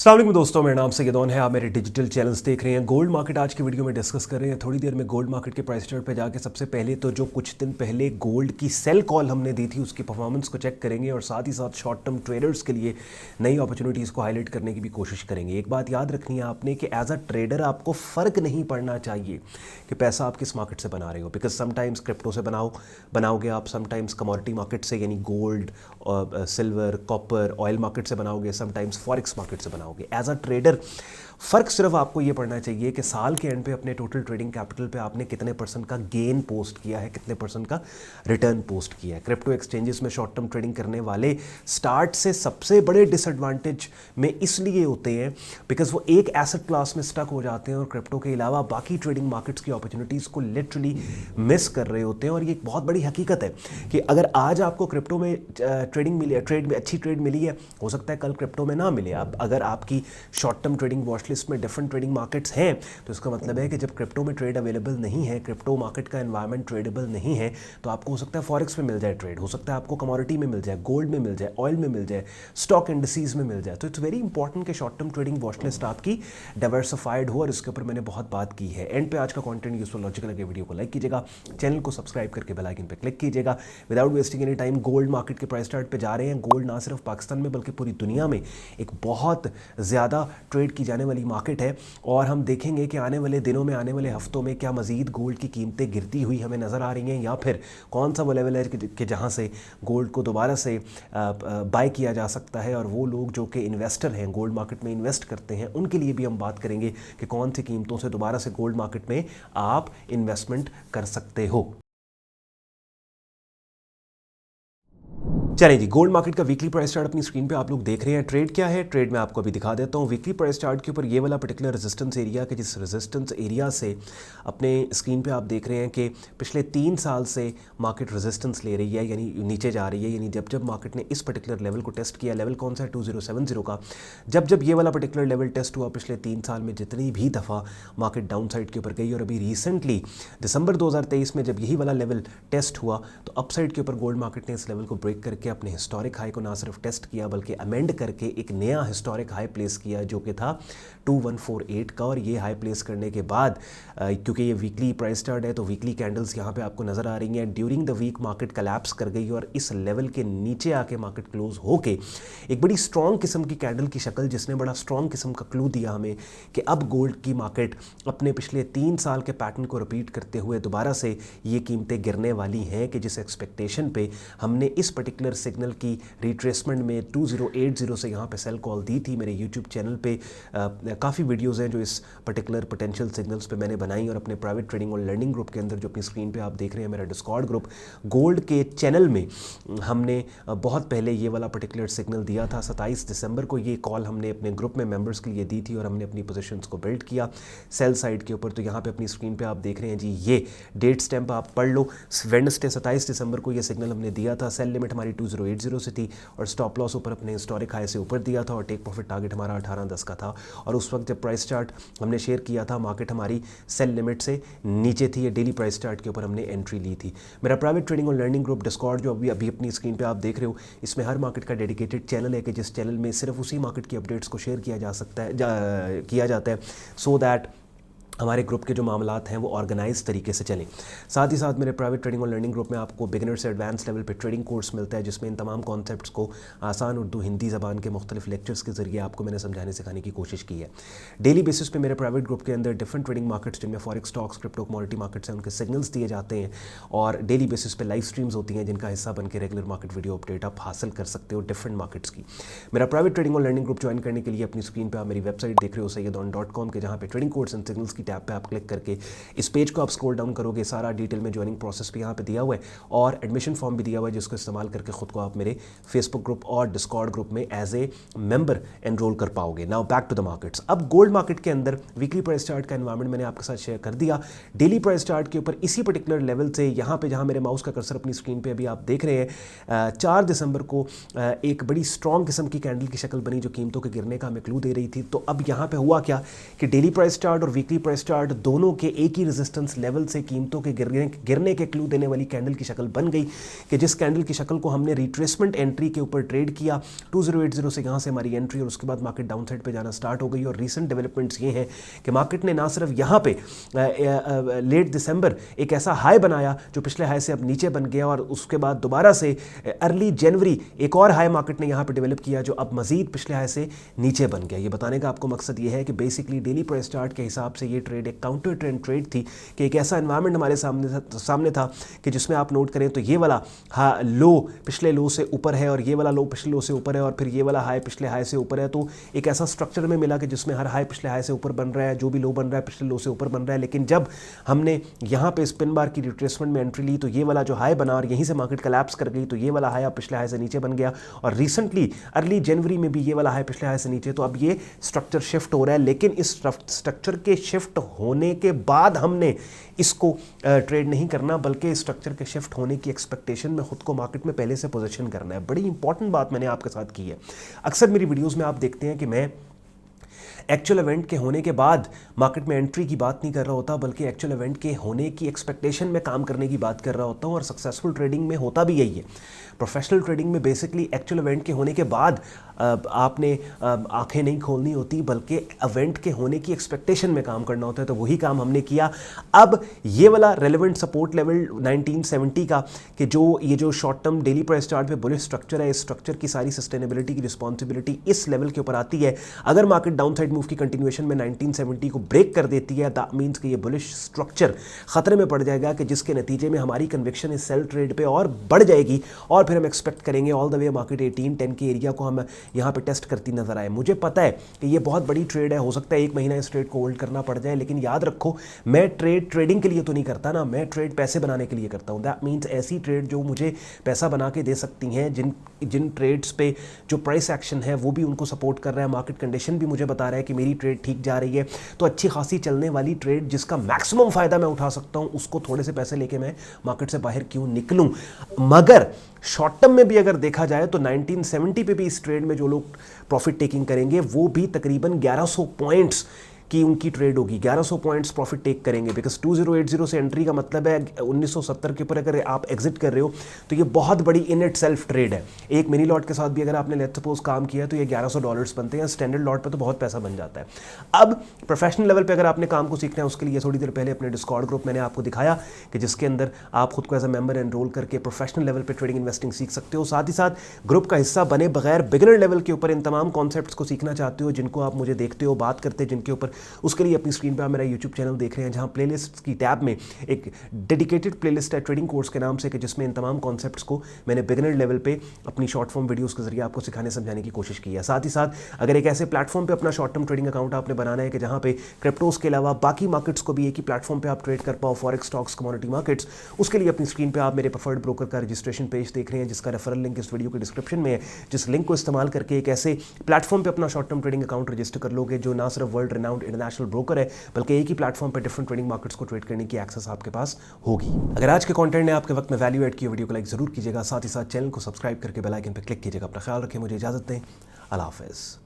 अस्सलाम वालेकुम दोस्तों, मेरा नाम सैयदौन है। आप मेरे डिजिटल चैनल्स देख रहे हैं। गोल्ड मार्केट आज की वीडियो में डिस्कस कर रहे हैं। थोड़ी देर में गोल्ड मार्केट के प्राइस चार्ट पे जाके सबसे पहले तो जो कुछ दिन पहले गोल्ड की सेल कॉल हमने दी थी उसकी परफॉर्मेंस को चेक करेंगे और साथ ही साथ शॉर्ट टर्म ट्रेडर्स के लिए नई अपॉर्चुनिटीज़ को हाईलाइट करने की भी कोशिश करेंगे। एक बात याद रखनी है आपने कि एज अ ट्रेडर आपको फ़र्क नहीं पड़ना चाहिए कि पैसा आप किस मार्केट से बना रहे हो, बिकॉज समटाइम्स क्रिप्टो से बनाओगे आप, समटाइम्स कमोडिटी मार्केट से यानी gold, silver, copper, oil market से बनाओगे, समटाइम्स फॉरेक्स मार्केट से बनाओगे। एज अ ट्रेडर फ़र्क सिर्फ आपको ये पढ़ना चाहिए कि साल के एंड पे अपने टोटल ट्रेडिंग कैपिटल पे आपने कितने परसेंट का गेन पोस्ट किया है, कितने परसेंट का रिटर्न पोस्ट किया है। क्रिप्टो एक्सचेंजेस में शॉर्ट टर्म ट्रेडिंग करने वाले स्टार्ट से सबसे बड़े डिसएडवांटेज में इसलिए होते हैं बिकॉज वो एक एसेट क्लास में स्टक हो जाते हैं और क्रिप्टो के अलावा बाकी ट्रेडिंग मार्केट्स की अपॉर्चुनिटीज़ को लिटरली मिस कर रहे होते हैं। और ये एक बहुत बड़ी हकीकत है कि अगर आज आपको क्रिप्टो में ट्रेडिंग मिली है, ट्रेड में अच्छी ट्रेड मिली है, हो सकता है कल क्रिप्टो में ना मिले। आप अगर आपकी short term trading watch list में डिफरेंट ट्रेडिंग मार्केट्स हैं तो इसका मतलब है कि जब क्रिप्टो में ट्रेड अवेलेबल नहीं है, क्रिप्टो मार्केट का एनवायरनमेंट ट्रेडेबल नहीं है, तो आपको हो सकता है फॉरेक्स में मिल जाए ट्रेड, हो सकता है आपको कमोडिटी में मिल जाए, गोल्ड में मिल जाए, ऑयल में मिल जाए, स्टॉक इंडिसेस में मिल जाए। तो इट्स वेरी इंपॉर्टेंट कि short term trading watch list आपकी डाइवर्सिफाइड हो और इसके ऊपर मैंने बहुत बात की है। एंड पे आज का कंटेंट यूजफुल लॉजिकल लगे, वीडियो को लाइक कीजिएगा, चैनल को सब्सक्राइब करके बेल आइकन पे क्लिक कीजिएगा। Without wasting any time gold market के प्राइस चार्ट पे जा रहे हैं। गोल्ड ना सिर्फ पाकिस्तान में बल्कि पूरी दुनिया में एक बहुत ज़्यादा ट्रेड की जाने वाली मार्केट है और हम देखेंगे कि आने वाले दिनों में, आने वाले हफ्तों में क्या मज़ीद गोल्ड की कीमतें गिरती हुई हमें नज़र आ रही हैं या फिर कौन सा वो लेवल है कि जहाँ से गोल्ड को दोबारा से बाय किया जा सकता है। और वो लोग जो कि इन्वेस्टर हैं, गोल्ड मार्केट में इन्वेस्ट करते हैं, उनके लिए भी हम बात करेंगे कि कौन सी कीमतों से दोबारा से गोल्ड मार्केट में आप इन्वेस्टमेंट कर सकते हो। चलिए जी, गोल्ड मार्केट का वीकली प्राइस चार्ट अपनी स्क्रीन पे आप लोग देख रहे हैं। ट्रेड क्या है, ट्रेड में आपको अभी दिखा देता हूँ। वीकली प्राइस चार्ट के ऊपर ये वाला पर्टिकुलर रेजिस्टेंस एरिया के जिस रेजिस्टेंस एरिया से अपने स्क्रीन पे आप देख रहे हैं कि पिछले 3 साल से मार्केट रेजिस्टेंस ले रही है, यानी नीचे जा रही है। यानी जब जब मार्केट ने इस पर्टिकुलर लेवल को टेस्ट किया, लेवल कौन सा है 2070 का, जब जब ये वाला पर्टिकुलर लेवल टेस्ट हुआ पिछले 3 साल में जितनी भी दफ़ा मार्केट डाउन साइड के ऊपर गई और अभी रिसेंटली दिसंबर 2023 में जब यही वाला लेवल टेस्ट हुआ तो अपसाइड के ऊपर गोल्ड मार्केट ने इस लेवल को ब्रेक करके अपने हिस्टोरिक हाई को ना सिर्फ टेस्ट किया बल्कि अमेंड करके एक नया हिस्टोरिक हाई प्लेस किया जो कि था 2148 का। और ये हाई प्लेस करने के बाद क्योंकि ये वीकली प्राइस चार्ट है तो वीकली कैंडल्स यहाँ पे आपको नज़र आ रही हैं। During the week market collapse कर गई और इस लेवल के नीचे आके मार्केट क्लोज होके एक बड़ी स्ट्रॉन्ग किस्म की कैंडल की शक्ल, जिसने बड़ा स्ट्रॉन्ग किस्म का क्लू दिया हमें कि अब गोल्ड की मार्केट अपने पिछले 3 साल के पैटर्न को रिपीट करते हुए दोबारा से ये कीमतें गिरने वाली हैं कि जिस एक्सपेक्टेशन पे हमने इस पर्टिकुलर सिग्नल की रिट्रेसमेंट में 2080 से यहाँ पे सेल कॉल दी थी। मेरे यूट्यूब चैनल पे काफ़ी वीडियोस हैं जो इस पर्टिकुलर पोटेंशियल सिग्नल्स पे मैंने बनाई और अपने प्राइवेट ट्रेडिंग और लर्निंग ग्रुप के अंदर जो अपनी स्क्रीन पे आप देख रहे हैं मेरा डिस्कॉर्ड ग्रुप गोल्ड के चैनल में हमने बहुत पहले ये वाला पर्टिकुलर सिग्नल दिया था। 27 दिसंबर को ये कॉल हमने अपने ग्रुप में मेंबर्स के लिए दी थी और हमने अपनी पोजीशंस को बिल्ड किया सेल साइड के ऊपर। तो यहाँ पे अपनी स्क्रीन पे आप देख रहे हैं जी, ये डेट स्टैम्प आप पढ़ लो। वेडनेसडे 27 दिसंबर को ये सिग्नल हमने दिया था। सेल लिमिट हमारी 2080 से थी और स्टॉप लॉस ऊपर अपने हिस्टोरिक हाई से ऊपर दिया था और टेक प्रॉफिट टारगेट हमारा 1810 का था। और उस वक्त जब प्राइस चार्ट हमने शेयर किया था मार्केट हमारी सेल लिमिट से नीचे थी। ये डेली प्राइस चार्ट के ऊपर हमने एंट्री ली थी। मेरा प्राइवेट ट्रेडिंग और लर्निंग ग्रुप डिस्कॉर्ड जो अभी अपनी स्क्रीन पे आप देख रहे हो, इसमें हर मार्केट का डेडिकेटेड चैनल है कि जिस चैनल में सिर्फ उसी मार्केट की अपडेट्स को शेयर किया जाता है सो दैट हमारे ग्रुप के जो मामलात हैं वो ऑर्गेनाइज तरीके से चलें। साथ ही साथ मेरे प्राइवेट ट्रेडिंग और लर्निंग ग्रुप में आपको बिगिनर से एडवांस लेवल पे ट्रेडिंग कोर्स मिलता है जिसमें इन तमाम कॉन्सेप्ट्स को आसान उर्दू हिंदी ज़बान के मुख्तलिफ लेक्चर्स के ज़रिए आपको मैंने समझाने सिखाने की कोशिश की है। डेली बेसिस पे मेरे प्राइवेट ग्रुप के अंदर डिफरेंट ट्रेडिंग मार्केट्स जिनमें forex, stocks, crypto, commodity markets हैं उनके सिग्नल्स दिए जाते हैं और डेली बेसिस पे लाइव स्ट्रीम्स होती हैं जिनका हिस्सा बन के रेगुलर मार्केट वीडियो अपडेट आप हासिल कर सकते हो डिफरेंट मार्केट्स की। मेरा प्राइवेट ट्रेडिंग और लर्निंग ग्रुप ज्वाइन करने के लिए अपनी स्क्रीन पर आप मेरी वेबसाइट देख रहे हो सैयदौन.com के, जहाँ पे ट्रेडिंग कोर्स एंड सिग्नल्स की टैब पे आप क्लिक करके इस पेज को आप स्क्रॉल डाउन करोगे, सारा डिटेल में ज्वाइनिंग प्रोसेस भी यहाँ पे दिया हुआ है और एडमिशन फॉर्म भी दिया हुआ है जिसको इस्तेमाल करके खुद को आप मेरे फेसबुक ग्रुप और डिस्कॉर्ड ग्रुप में एज ए मेंबर एनरोल कर पाओगे। Now back to the markets. अब गोल्ड मार्केट के अंदर वीकली प्राइस चार्ट का एनवायरनमेंट मैंने आपके साथ शेयर कर दिया। डेली प्राइस चार्ट के ऊपर इसी पर्टिकुलर लेवल से यहाँ पे जहाँ मेरे माउस का कर्सर अपनी स्क्रीन पे अभी आप देख रहे हैं 4 दिसंबर को एक बड़ी स्ट्रॉन्ग किस्म की कैंडल की शक्ल बनी जो कीमतों के गिरने का हमें क्लू दे रही थी। तो अब यहाँ पे हुआ क्या कि डेली प्राइस चार्ट और वीकली प्राइस चार्ट दोनों के एक ही रेजिस्टेंस लेवल से कीमतों के गिरने के क्लू देने वाली कैंडल की शक्ल बन गई कि जिस कैंडल की शक्ल को हमने रिट्रेसमेंट एंट्री के ऊपर ट्रेड किया 2080 से यहाँ से हमारी एंट्री और उसके बाद मार्केट डाउन साइड पे जाना स्टार्ट हो गई। और रीसेंट डेवलपमेंट्स ये हैं कि मार्केट ने ना सिर्फ यहाँ पे लेट दिसंबर एक ऐसा हाई बनाया जो पिछले हाई से अब नीचे बन गया, और उसके बाद दोबारा से अर्ली जनवरी एक और हाई मार्केट ने यहाँ पे डेवलप किया जो अब मजीद पिछले हाई से नीचे बन गया। ये बताने का आपको मकसद ये है कि बेसिकली डेली प्राइस चार्ट के हिसाब से ये ट्रेड एक काउंटर ट्रेंड ट्रेड थी कि एक ऐसा एनवायरनमेंट हमारे सामने था कि जिसमें आप नोट करें तो ये वाला लो पिछले लो से ऊपर है और ये वाला लो पिछले लो से ऊपर है और फिर ये वाला हाई पिछले हाई से ऊपर है। तो एक ऐसा स्ट्रक्चर में मिला कि जिसमें हर हाई पिछले हाई से ऊपर बन रहा है, जो भी लो बन रहा है पिछले लो से ऊपर बन रहा है। लेकिन जब हमने यहाँ पे स्पिन बार की रिट्रेसमेंट में एंट्री ली तो ये वाला जो हाई बना और यहीं से मार्केट कोलैप्स कर गई, तो ये वाला हाई अब पिछले हाई से नीचे बन गया। और रिसेंटली अर्ली जनवरी में भी ये वाला हाई पिछले हाई से नीचे, तो अब ये स्ट्रक्चर शिफ्ट हो रहा है। लेकिन इस स्ट्रक्चर के शिफ्ट होने के बाद हमने इसको ट्रेड नहीं करना, बल्कि स्ट्रक्चर के शिफ्ट होने की एक्सपेक्टेशन में खुद को मार्केट में पहले से पोजीशन करना है। बड़ी इंपॉर्टेंट बात मैंने आपके साथ की है। अक्सर मेरी वीडियोस में आप देखते हैं कि मैं एक्चुअल इवेंट के होने के बाद मार्केट में एंट्री की बात नहीं कर रहा होता, बल्कि एक्चुअल इवेंट के होने की एक्सपेक्टेशन में काम करने की बात कर रहा होता हूँ। और सक्सेसफुल ट्रेडिंग में होता भी यही है। प्रोफेशनल ट्रेडिंग में बेसिकली एक्चुअल इवेंट के होने के बाद आपने आंखें नहीं खोलनी होती, बल्कि इवेंट के होने की एक्सपेक्टेशन में काम करना होता है। तो वही काम हमने किया। अब ये वाला रेलेवेंट सपोर्ट लेवल 1970 का कि ये जो short term daily price chart पे बुलिश स्ट्रक्चर है, इस स्ट्रक्चर की सारी सस्टेनेबिलिटी की रिस्पॉन्सिबिलिटी इस लेवल के ऊपर आती है। अगर मार्केट डाउन साइड मूव की कंटिन्यूएशन में 1970 को ब्रेक कर देती है, दैट मींस कि ये बुलिश स्ट्रक्चर खतरे में पड़ जाएगा, कि जिसके नतीजे में हमारी कन्विक्शन इस सेल ट्रेड पे और बढ़ जाएगी और फिर हम एक्सपेक्ट करेंगे ऑल द वे मार्केट 1810 के एरिया को हम यहाँ पे टेस्ट करती नजर आए। मुझे पता है कि ये बहुत बड़ी ट्रेड है, हो सकता है एक महीना इस ट्रेड को होल्ड करना पड़ जाए, लेकिन याद रखो मैं ट्रेडिंग के लिए तो नहीं करता ना, मैं ट्रेड पैसे बनाने के लिए करता हूँ। दैट मीन्स ऐसी ट्रेड जो मुझे पैसा बना के दे सकती हैं, जिन ट्रेड्स पे जो प्राइस एक्शन है वो भी उनको सपोर्ट कर रहा है, मार्केट कंडीशन भी मुझे बता रहा है कि मेरी ट्रेड ठीक जा रही है। तो अच्छी खासी चलने वाली ट्रेड जिसका मैक्सिमम फायदा मैं उठा सकता हूँ, उसको थोड़े से पैसे लेके मैं मार्केट से बाहर क्यों निकलूं। मगर शॉर्ट टर्म में भी अगर देखा जाए तो 1970 पे भी इस ट्रेड में जो लोग प्रॉफिट टेकिंग करेंगे वो भी तकरीबन 1100 पॉइंट्स की उनकी ट्रेड होगी। 1100 पॉइंट्स प्रॉफिट टेक करेंगे, बिकॉज 2080 से एंट्री का मतलब है 1970 के ऊपर अगर आप एग्जिट कर रहे हो तो ये बहुत बड़ी इन इट सेल्फ ट्रेड है। एक मिनी लॉट के साथ भी अगर आपने लेट्स सपोज काम किया तो ये $1100 बनते हैं। स्टैंडर्ड लॉट पे तो बहुत पैसा बन जाता है। अब प्रोफेशनल लेवल पे अगर आपने काम को सीखना है, उसके लिए थोड़ी देर पहले अपने डिस्कॉर्ड ग्रुप मैंने आपको दिखाया कि जिसके अंदर आप खुद को एज अ मेंबर एनरोल करके प्रोफेशनल लेवल पे ट्रेडिंग इन्वेस्टिंग सीख सकते हो। साथ ही साथ ग्रुप का हिस्सा बने बगैर बिगिनर लेवल के ऊपर इन तमाम कॉन्सेप्ट्स को सीखना चाहते हो, जिनको आप मुझे देखते हो, बात करते हैं जिनके ऊपर, उसके लिए अपनी स्क्रीन पे आप मेरा यूट्यूब चैनल देख रहे हैं, जहां प्लेलिस्ट की टैब में एक डेडिकेटेड प्लेलिस्ट है ट्रेडिंग कोर्स के नाम से, कि जिसमें इन तमाम कॉन्सेप्ट्स को मैंने बिगिनर लेवल पे अपनी शॉर्ट फॉर्म वीडियोस के जरिए आपको सिखाने समझाने की कोशिश की है। साथ ही साथ अगर एक ऐसे प्लेटफॉर्म पे अपना शॉर्ट टर्म ट्रेडिंग अकाउंट आपने बनाना है कि जहां पे क्रिप्टोस के अलावा बाकी मार्केट्स को भी एक ही प्लेटफॉर्म पे आप ट्रेड कर पाओ, फॉरेक्स, स्टॉक्स, कमोडिटी मार्केट्स, उसके लिए अपनी स्क्रीन पे आप मेरे प्रेफर्ड ब्रोकर का रजिस्ट्रेशन पेज देख रहे हैं, जिसका रेफरल लिंक इस वीडियो के डिस्क्रिप्शन में है। जिस लिंक को इस्तेमाल करके एक ऐसे प्लेटफॉर्म पे अपना short term trading account register कर लोगे जो ना सिर्फ वर्ल्ड रिनाउंड इंटरनेशनल ब्रोकर है, बल्कि एक ही प्लेटफॉर्म पे डिफरेंट ट्रेडिंग मार्केट्स को ट्रेड करने की एक्सेस आपके पास होगी। अगर आज के कंटेंट ने आपके वक्त में वैल्यू ऐड की, वीडियो को लाइक जरूर कीजिएगा। साथ ही साथ चैनल को सब्सक्राइब करके बेल आइकन पर क्लिक कीजिएगा। अपना ख्याल रखें, मुझे इजाजत दें। अल्लाह हाफिज़।